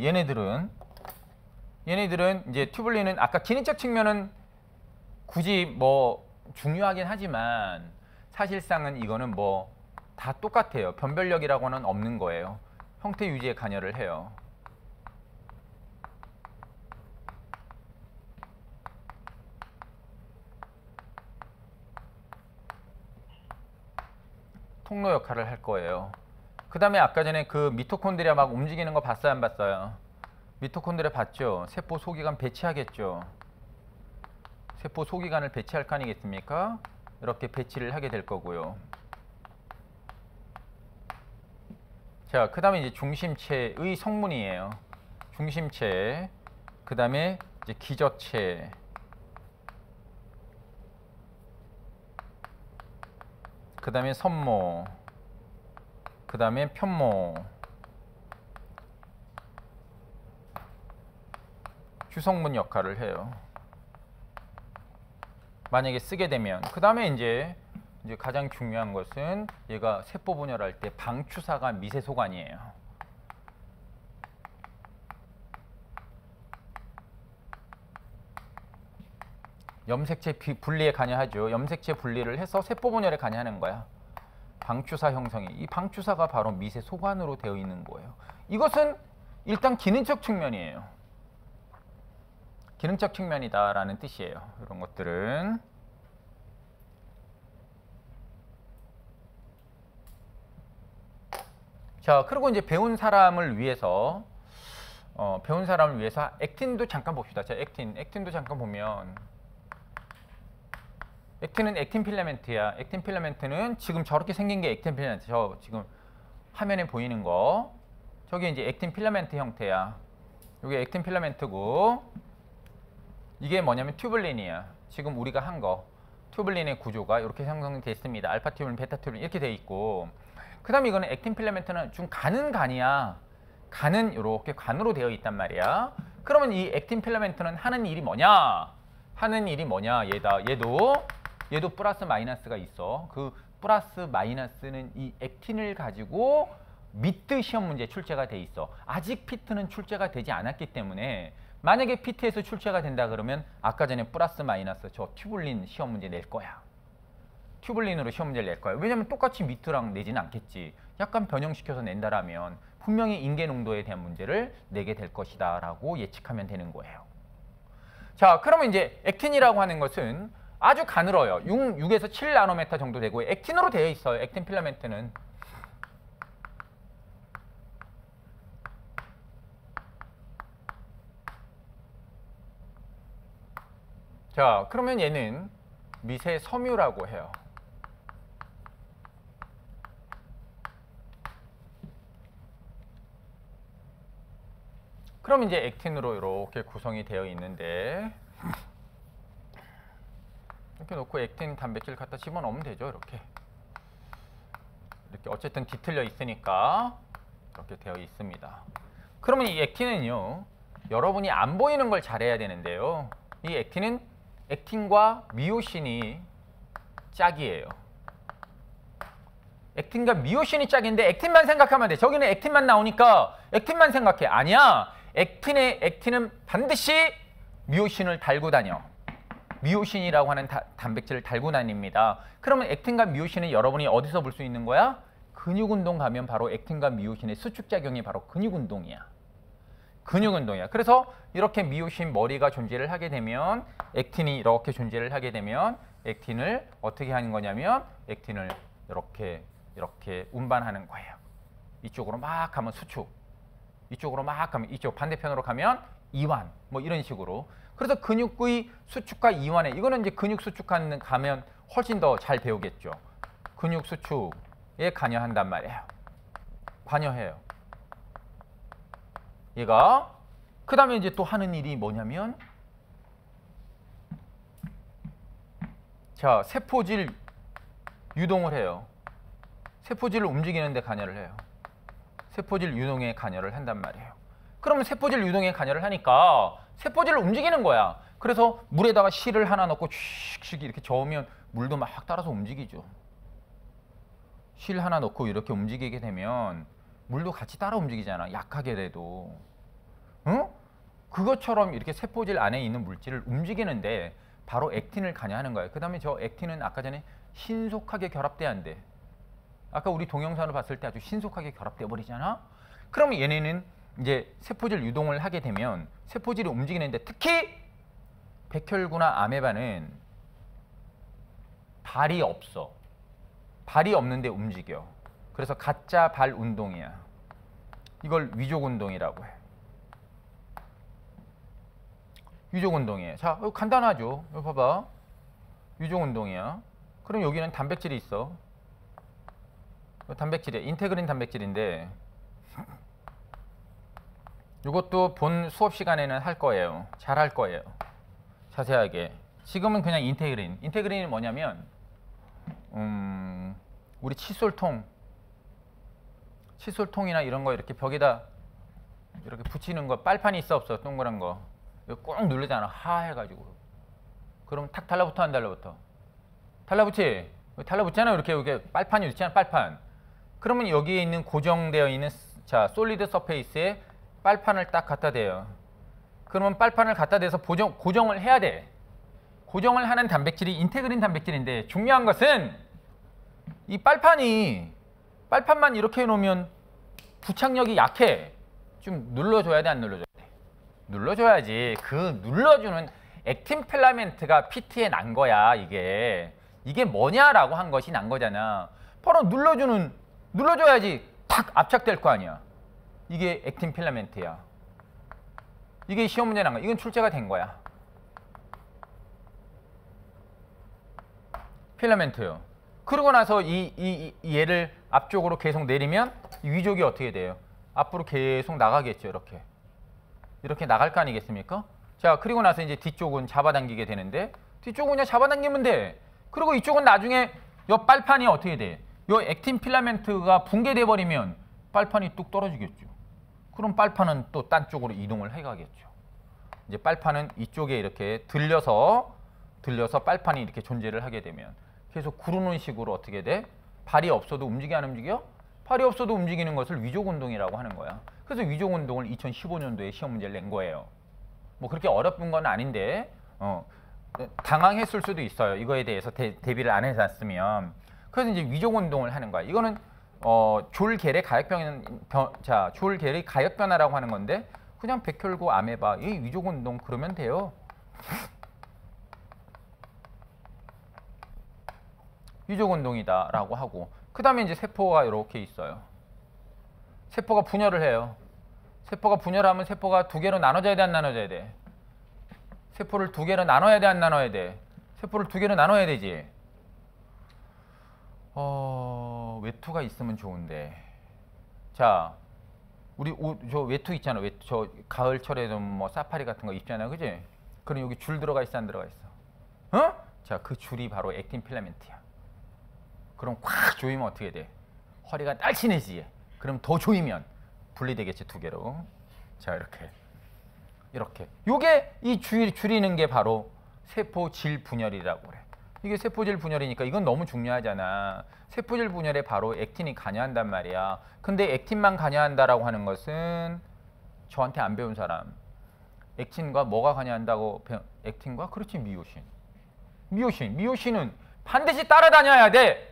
이제 튜블린은 아까 기능적 측면은 굳이 뭐 중요하긴 하지만 사실상은 이거는 뭐 다 똑같아요. 변별력이라고는 없는 거예요. 형태 유지에 관여를 해요. 통로 역할을 할 거예요. 그 다음에 아까 전에 그 미토콘드리아 막 움직이는 거 봤어요, 안 봤어요? 미토콘드리아 봤죠? 세포 소기관 배치하겠죠? 세포 소기관을 배치할 거 아니겠습니까? 이렇게 배치를 하게 될 거고요. 자, 그 다음에 이제 중심체의 성분이에요. 중심체, 그 다음에 이제 기저체, 그 다음에 선모, 그 다음에 편모, 주성분 역할을 해요. 만약에 쓰게 되면 그 다음에 이제 가장 중요한 것은 얘가 세포 분열할 때 방추사가 미세소관이에요. 염색체 분리에 관여하죠. 염색체 분리를 해서 세포 분열에 관여하는 거야. 방추사 형성이. 이 방추사가 바로 미세소관으로 되어 있는 거예요. 이것은 일단 기능적 측면이에요. 기능적 측면이다라는 뜻이에요. 이런 것들은. 자, 그리고 이제 배운 사람을 위해서 액틴도 잠깐 봅시다. 자, 액틴도 잠깐 보면 액틴은 액틴 필라멘트야. 액틴 필라멘트는 지금 저렇게 생긴 게 액틴 필라멘트. 저 지금 화면에 보이는 거. 저게 이제 액틴 필라멘트 형태야. 이게 액틴 필라멘트고 이게 뭐냐면 튜블린이야. 지금 우리가 한 거. 튜블린의 구조가 이렇게 형성되어 있습니다. 알파 튜블린, 베타 튜블린 이렇게 되어 있고 그 다음에 이거는 액틴 필라멘트는 좀 가는 간이야. 간은 이렇게 관으로 되어 있단 말이야. 그러면 이 액틴 필라멘트는 하는 일이 뭐냐? 얘도 플러스 마이너스가 있어. 그 플러스 마이너스는 이 액틴을 가지고 미트 시험 문제 출제가 돼 있어. 아직 피트는 출제가 되지 않았기 때문에 만약에 피트에서 출제가 된다 그러면 아까 전에 플러스 마이너스 저 튜블린 시험 문제 낼 거야. 튜블린으로 시험 문제를 낼 거야. 왜냐면 똑같이 미트랑 내지는 않겠지. 약간 변형시켜서 낸다라면 분명히 인계 농도에 대한 문제를 내게 될 것이다 라고 예측하면 되는 거예요. 자, 그러면 이제 액틴이라고 하는 것은 아주 가늘어요. 6에서 7나노메타 정도 되고 액틴으로 되어 있어요. 액틴 필라멘트는. 자, 그러면 얘는 미세 섬유라고 해요. 그럼 이제 액틴으로 이렇게 구성이 되어 있는데 이렇게 놓고 액틴 단백질 갖다 집어넣으면 되죠. 이렇게 어쨌든 뒤틀려 있으니까 이렇게 되어 있습니다. 그러면 이 액틴은요, 여러분이 안 보이는 걸 잘해야 되는데요. 이 액틴은 액틴과 미오신이 짝이에요. 액틴과 미오신이 짝인데 액틴만 생각하면 돼. 저기는 액틴만 나오니까 액틴만 생각해. 아니야. 액틴은 반드시 미오신을 달고 다녀. 미오신이라고 하는 단백질을 달고 다닙니다. 그러면 액틴과 미오신은 여러분이 어디서 볼 수 있는 거야? 근육운동 가면 바로 액틴과 미오신의 수축작용이 바로 근육운동이야. 근육운동이야. 그래서 이렇게 미오신 머리가 존재를 하게 되면 액틴이 이렇게 존재를 하게 되면 액틴을 어떻게 하는 거냐면 액틴을 이렇게 운반하는 거예요. 이쪽으로 막 가면 수축, 이쪽으로 막 가면 이쪽, 반대편으로 가면 이완, 뭐 이런 식으로. 그래서 근육의 수축과 이완에, 이거는 이제 근육 수축하는 가면 훨씬 더 잘 배우겠죠. 근육 수축에 관여한단 말이에요. 관여해요. 얘가. 그 다음에 이제 또 하는 일이 뭐냐면, 자, 세포질 유동을 해요. 세포질을 움직이는 데 관여를 해요. 세포질 유동에 관여를 한단 말이에요. 그러면 세포질 유동에 관여를 하니까 세포질을 움직이는 거야. 그래서 물에다가 실을 하나 넣고 슉슉 이렇게 저으면 물도 막 따라서 움직이죠. 실 하나 넣고 이렇게 움직이게 되면 물도 같이 따라 움직이잖아. 약하게라도. 응? 그것처럼 이렇게 세포질 안에 있는 물질을 움직이는데 바로 액틴을 관여하는 거예요. 그 다음에 저 액틴은 아까 전에 신속하게 결합돼야 한대. 아까 우리 동영상을 봤을 때 아주 신속하게 결합돼 버리잖아. 그러면 얘네는 이제 세포질 유동을 하게 되면 세포질이 움직이는데, 특히 백혈구나 아메바는 발이 없어. 발이 없는데 움직여. 그래서 가짜 발 운동이야. 이걸 위족 운동이라고 해. 위족 운동이에요. 자, 이거 간단하죠. 이거 봐봐. 위족 운동이야. 그럼 여기는 단백질이 있어. 단백질이야. 인테그린 단백질인데 이것도 본 수업 시간에는 할 거예요. 잘 할 거예요. 자세하게. 지금은 그냥 인테그린. 인테그린이 뭐냐면 우리 칫솔통이나 이런 거 이렇게 벽에다 이렇게 붙이는 거 빨판이 있어 없어? 동그란 거. 이거 꾹 누르잖아. 하 해가지고. 그럼 탁 달라붙어 안 달라붙어? 달라붙지? 달라붙잖아. 이렇게 빨판이 있잖아. 빨판. 그러면 여기에 있는 고정되어 있는 자 솔리드 서페이스에 빨판을 딱 갖다 대요. 그러면 빨판을 갖다 대서 고정을 해야 돼. 고정을 하는 단백질이 인테그린 단백질인데 중요한 것은 이 빨판만 이렇게 해놓으면 부착력이 약해. 좀 눌러줘야 돼, 안 눌러줘야 돼? 눌러줘야지. 그 눌러주는 액틴 필라멘트가 PT에 난 거야. 이게 뭐냐라고 한 것이 난 거잖아. 바로 눌러줘야지 탁 압착될 거 아니야. 이게 액틴 필라멘트야. 이게 시험 문제 난 거야. 이건 출제가 된 거야. 필라멘트요. 그러고 나서 얘를 앞쪽으로 계속 내리면 이 위족이 어떻게 돼요? 앞으로 계속 나가겠죠. 이렇게 나갈 거 아니겠습니까? 자, 그리고 나서 이제 뒤쪽은 잡아당기게 되는데 뒤쪽은 그냥 잡아당기면 돼. 그리고 이쪽은 나중에 이 빨판이 어떻게 돼? 이 액틴 필라멘트가 붕괴돼 버리면 빨판이 뚝 떨어지겠죠. 그럼 빨판은 또 딴 쪽으로 이동을 해가겠죠. 이제 빨판은 이쪽에 이렇게 들려서 빨판이 이렇게 존재를 하게 되면 계속 구르는 식으로 어떻게 돼? 발이 없어도 움직여 안 움직여? 발이 없어도 움직이는 것을 위족 운동이라고 하는 거야. 그래서 위족 운동을 2015년도에 시험 문제를 낸 거예요. 뭐 그렇게 어렵은 건 아닌데 당황했을 수도 있어요. 이거에 대해서 대비를 안 해놨으면. 그래서 이제 위족 운동을 하는 거야. 이거는 졸계의 가역 변화라고 하는 건데 그냥 백혈구 아메바 이 위족 운동 그러면 돼요. 위족 운동이다라고 하고 그 다음에 이제 세포가 이렇게 있어요. 세포가 분열을 해요. 세포가 분열하면 세포가 두 개로 나눠져야 돼, 안 나눠져야 돼? 세포를 두 개로 나눠야 돼, 안 나눠야 돼? 세포를 두 개로 나눠야 되지. 외투가 있으면 좋은데. 자, 우리 저 외투 있잖아. 저 가을철에도 뭐 사파리 같은 거 입잖아, 그지? 그럼 여기 줄 들어가 있어, 안 들어가 있어? 어? 자, 그 줄이 바로 액틴 필라멘트야. 그럼 꽉 조이면 어떻게 돼? 허리가 날씬해지지. 그럼 더 조이면 분리되겠지, 두 개로. 자, 이렇게. 요게 이 줄이는 게 바로 세포질 분열이라고 그래. 이게 세포질 분열이니까 이건 너무 중요하잖아. 세포질 분열에 바로 액틴이 관여한단 말이야. 근데 액틴만 관여한다라고 하는 것은 저한테 안 배운 사람. 액틴과 뭐가 관여한다고 액틴과? 그렇지, 미오신. 미오신은 반드시 따라다녀야 돼.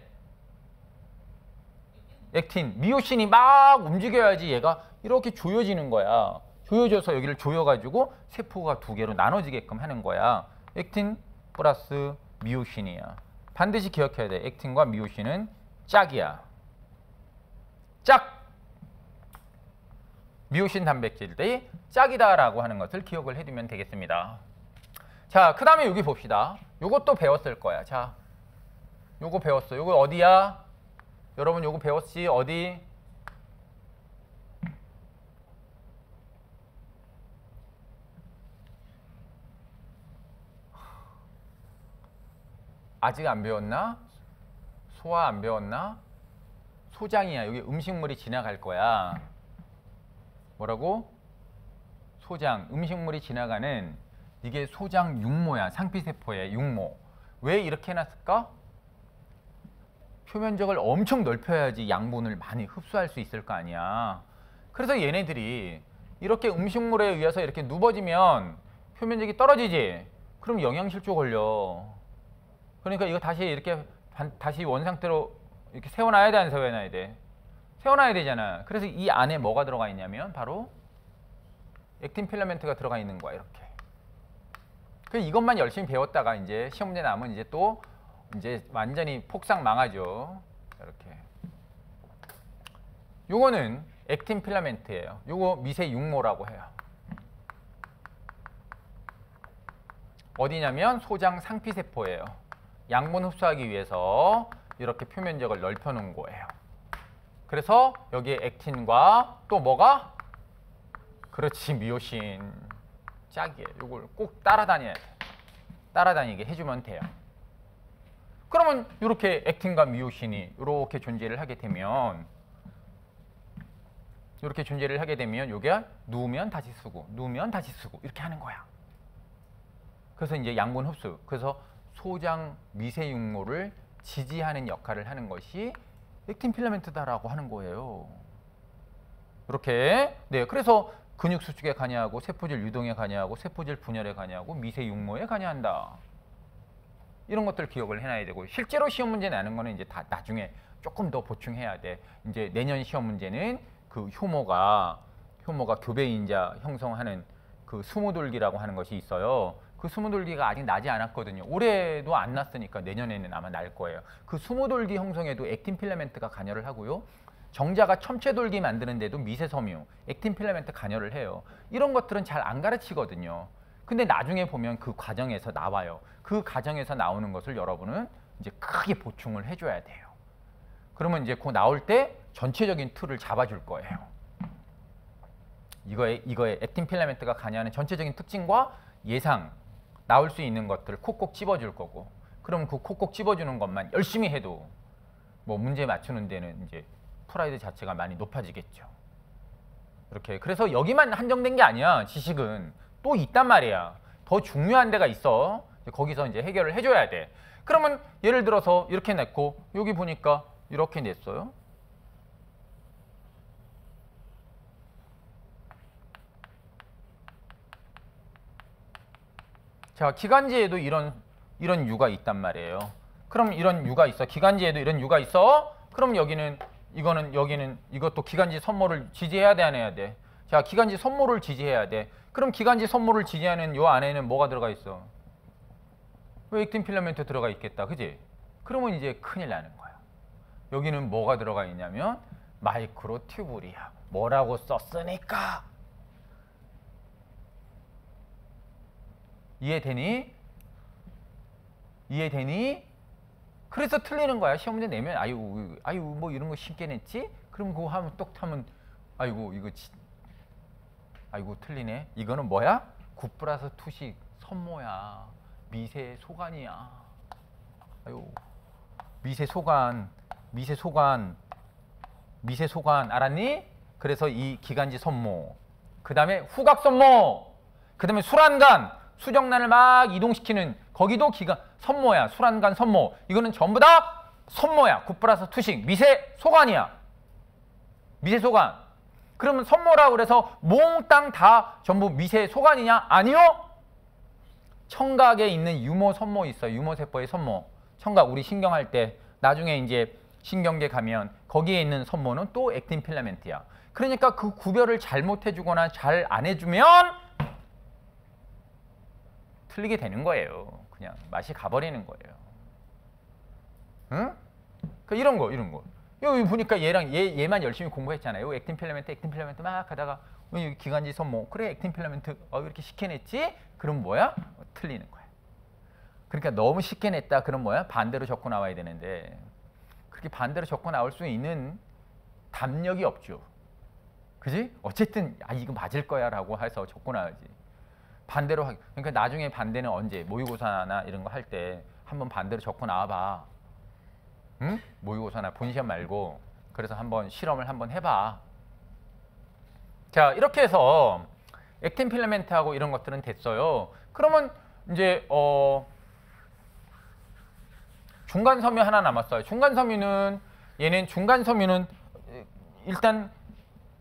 액틴, 미오신이 막 움직여야지 얘가 이렇게 조여지는 거야. 조여져서 여기를 조여가지고 세포가 두 개로 나눠지게끔 하는 거야. 액틴 플러스 미오신이야. 반드시 기억해야 돼. 액틴과 미오신은 짝이야. 짝! 미오신 단백질들이 짝이다라고 하는 것을 기억을 해두면 되겠습니다. 자, 그 다음에 여기 봅시다. 요것도 배웠을 거야. 자, 요거 배웠어. 요거 어디야? 여러분 요거 배웠지? 어디? 아직 안 배웠나? 소화 안 배웠나? 소장이야. 여기 음식물이 지나갈 거야. 뭐라고? 소장. 음식물이 지나가는 이게 소장 육모야. 상피세포의 육모. 왜 이렇게 해놨을까? 표면적을 엄청 넓혀야지 양분을 많이 흡수할 수 있을 거 아니야. 그래서 얘네들이 이렇게 음식물에 의해서 이렇게 누버지면 표면적이 떨어지지. 그럼 영양실조 걸려. 그러니까 이거 다시 이렇게 다시 원상태로 이렇게 세워놔야 돼, 안 세워놔야 돼? 세워놔야 되잖아. 그래서 이 안에 뭐가 들어가 있냐면 바로 액틴 필라멘트가 들어가 있는 거야. 이렇게. 그 이것만 열심히 배웠다가 이제 시험 문제 나면 이제 또 이제 완전히 폭삭 망하죠. 이렇게. 요거는 액틴 필라멘트예요. 요거 미세 육모라고 해요. 어디냐면 소장 상피세포예요. 양분 흡수하기 위해서 이렇게 표면적을 넓혀 놓은 거예요. 그래서 여기에 액틴과 또 뭐가? 그렇지, 미오신 짝이에요. 요걸 꼭 따라다니게 해주면 돼요. 그러면 이렇게 액틴과 미오신이 이렇게 존재를 하게 되면 요게 누우면 다시 쓰고 누우면 다시 쓰고 이렇게 하는 거야. 그래서 이제 양분 흡수, 그래서 소장 미세 육모를 지지하는 역할을 하는 것이 액틴 필라멘트다라고 하는 거예요. 이렇게. 네, 그래서 근육 수축에 관여하고 세포질 유동에 관여하고 세포질 분열에 관여하고 미세 육모에 관여한다. 이런 것들 기억을 해놔야 되고, 실제로 시험 문제 나는 거는 이제 다 나중에 조금 더 보충해야 돼. 이제 내년 시험 문제는 그 효모가 교배인자 형성하는 그 스무돌기라고 하는 것이 있어요. 그 스무돌기가 아직 나지 않았거든요. 올해도 안 났으니까 내년에는 아마 날 거예요. 그 스무돌기 형성에도 액틴 필라멘트가 관여를 하고요. 정자가 첨체돌기 만드는데도 미세섬유, 액틴 필라멘트 관여를 해요. 이런 것들은 잘 안 가르치거든요. 근데 나중에 보면 그 과정에서 나와요. 그 과정에서 나오는 것을 여러분은 이제 크게 보충을 해줘야 돼요. 그러면 이제 그 나올 때 전체적인 틀을 잡아줄 거예요. 이거에 액틴 필라멘트가 관여하는 전체적인 특징과 예상 나올 수 있는 것들을 콕콕 집어줄 거고, 그럼 그 콕콕 집어주는 것만 열심히 해도 뭐 문제 맞추는 데는 이제 프라이드 자체가 많이 높아지겠죠. 이렇게. 그래서 여기만 한정된 게 아니야. 지식은 또 있단 말이야. 더 중요한 데가 있어. 거기서 이제 해결을 해줘야 돼. 그러면 예를 들어서 이렇게 냈고 여기 보니까 이렇게 냈어요. 자, 기관지에도 이런 유가 있단 말이에요. 그럼 이런 유가 있어. 기관지에도 이런 유가 있어. 그럼 여기는 이것도 기관지 선모를 지지해야 돼, 안 해야 돼? 자, 기관지 선모를 지지해야 돼. 그럼 기관지 선모를 지지하는 요 안에는 뭐가 들어가 있어? 왜 액틴 필라멘트 들어가 있겠다, 그지? 그러면 이제 큰일 나는 거야. 여기는 뭐가 들어가 있냐면 마이크로튜뷸리야. 뭐라고 썼으니까. 이해되니? 그래서 틀리는 거야. 시험 문제 내면 아유 뭐 이런 거 쉽게 냈지? 그럼 그거 하면 똑 타면 아이고 틀리네. 이거는 뭐야? 9+2식 선모야. 미세 소관이야. 아유, 미세 소관 알았니? 그래서 이 기관지 선모, 그 다음에 후각 선모, 그 다음에 술안간, 수정란을 막 이동시키는 거기도 선모야. 술안간 선모. 이거는 전부 다 선모야. 9+2식 미세 소관이야. 미세 소관. 그러면 선모라고 그래서 몽땅 다 전부 미세 소관이냐? 아니요. 청각에 있는 유모 선모 있어요. 유모세포의 선모. 청각 우리 신경할 때 나중에 이제 신경계 가면 거기에 있는 선모는 또 액틴 필라멘트야. 그러니까 그 구별을 잘못해주거나 잘 안 해주면 틀리게 되는 거예요. 그냥 맛이 가버리는 거예요. 응? 그 이런 거. 여기 보니까 얘만 열심히 공부했잖아요. 액틴 필라멘트 막 하다가 여기 기관지 선모. 그래, 액틴 필라멘트 이렇게 쉽게 냈지? 그럼 뭐야? 틀리는 거야. 그러니까 너무 쉽게 냈다. 그럼 뭐야? 반대로 적고 나와야 되는데 그렇게 반대로 적고 나올 수 있는 담력이 없죠. 그지? 어쨌든 이거 맞을 거야 라고 해서 적고 나와야지. 반대로 그러니까 나중에 반대는 언제? 모의고사나 이런 거 할 때 한번 반대로 적고 나와봐. 응? 모의고사나 본시험 말고. 그래서 한번 실험을 한번 해봐. 자, 이렇게 해서 액틴 필라멘트하고 이런 것들은 됐어요. 그러면 이제 중간섬유 하나 남았어요. 중간섬유는 일단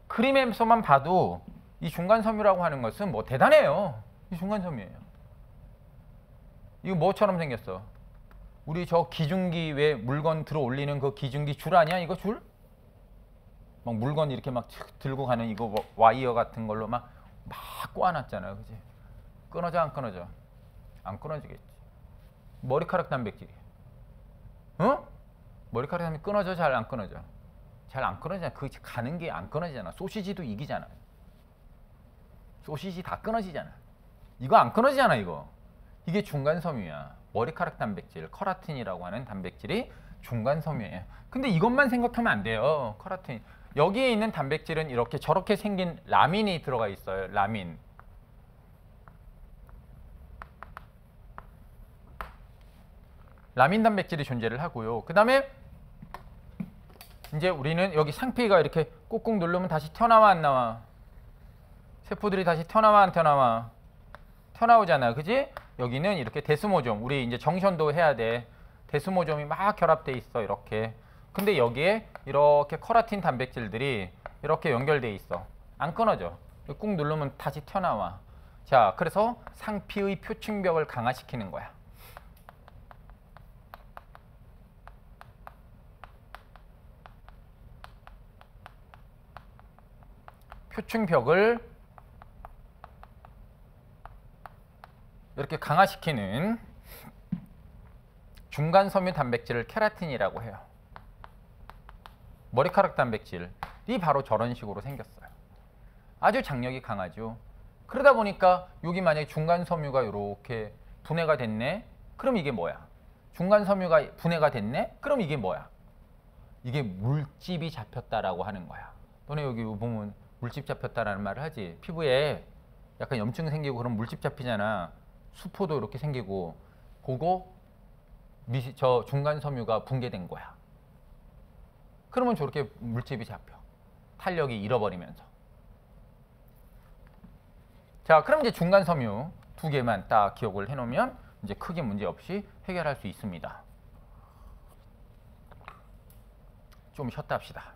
그림에서만 봐도 이 중간섬유라고 하는 것은 뭐 대단해요. 이 중간섬유예요. 이거 뭐처럼 생겼어? 우리 저 기중기 왜 물건 들어 올리는 그 기중기 줄 아니야? 이거 줄? 막 물건 이렇게 막 들고 가는 이거 와이어 같은 걸로 막 꼬아놨잖아요. 그지? 끊어져 안 끊어져? 안 끊어지겠지. 머리카락 단백질이. 머리카락 단백질 끊어져? 잘 안 끊어져? 잘 안 끊어지잖아. 그 가는 게 안 끊어지잖아. 소시지도 이기잖아. 소시지 다 끊어지잖아. 이거 안 끊어지잖아. 이게 중간섬유야. 머리카락 단백질, 커라틴이라고 하는 단백질이 중간섬유예요. 근데 이것만 생각하면 안 돼요. 커라틴. 여기에 있는 단백질은 이렇게 저렇게 생긴 라민이 들어가 있어요. 라민. 라민 단백질이 존재를 하고요. 그 다음에 이제 우리는 여기 상피가 이렇게 꾹꾹 누르면 다시 튀어나와 안 나와? 세포들이 다시 튀어나와 안 튀어나와? 튀어나오잖아, 그지? 여기는 이렇게 데스모좀, 우리 이제 정션도 해야 돼. 데스모좀이 막 결합돼 있어, 이렇게. 근데 여기에 이렇게 커라틴 단백질들이 이렇게 연결돼 있어. 안 끊어져. 꾹 누르면 다시 튀어나와. 자, 그래서 상피의 표층벽을 강화시키는 거야. 표층벽을 이렇게 강화시키는 중간 섬유 단백질을 케라틴이라고 해요. 머리카락 단백질이 바로 저런 식으로 생겼어요. 아주 장력이 강하죠. 그러다 보니까 여기 만약에 중간 섬유가 이렇게 분해가 됐네? 그럼 이게 뭐야? 중간 섬유가 분해가 됐네? 그럼 이게 뭐야? 이게 물집이 잡혔다라고 하는 거야. 너네 여기 보면 물집 잡혔다라는 말을 하지. 피부에 약간 염증 생기고 그럼 물집 잡히잖아. 수포도 이렇게 생기고 그거 저 중간 섬유가 붕괴된 거야. 그러면 저렇게 물집이 잡혀. 탄력이 잃어버리면서. 자, 그럼 이제 중간 섬유 두 개만 딱 기억을 해놓으면 이제 크게 문제 없이 해결할 수 있습니다. 좀 쉬었다 합시다.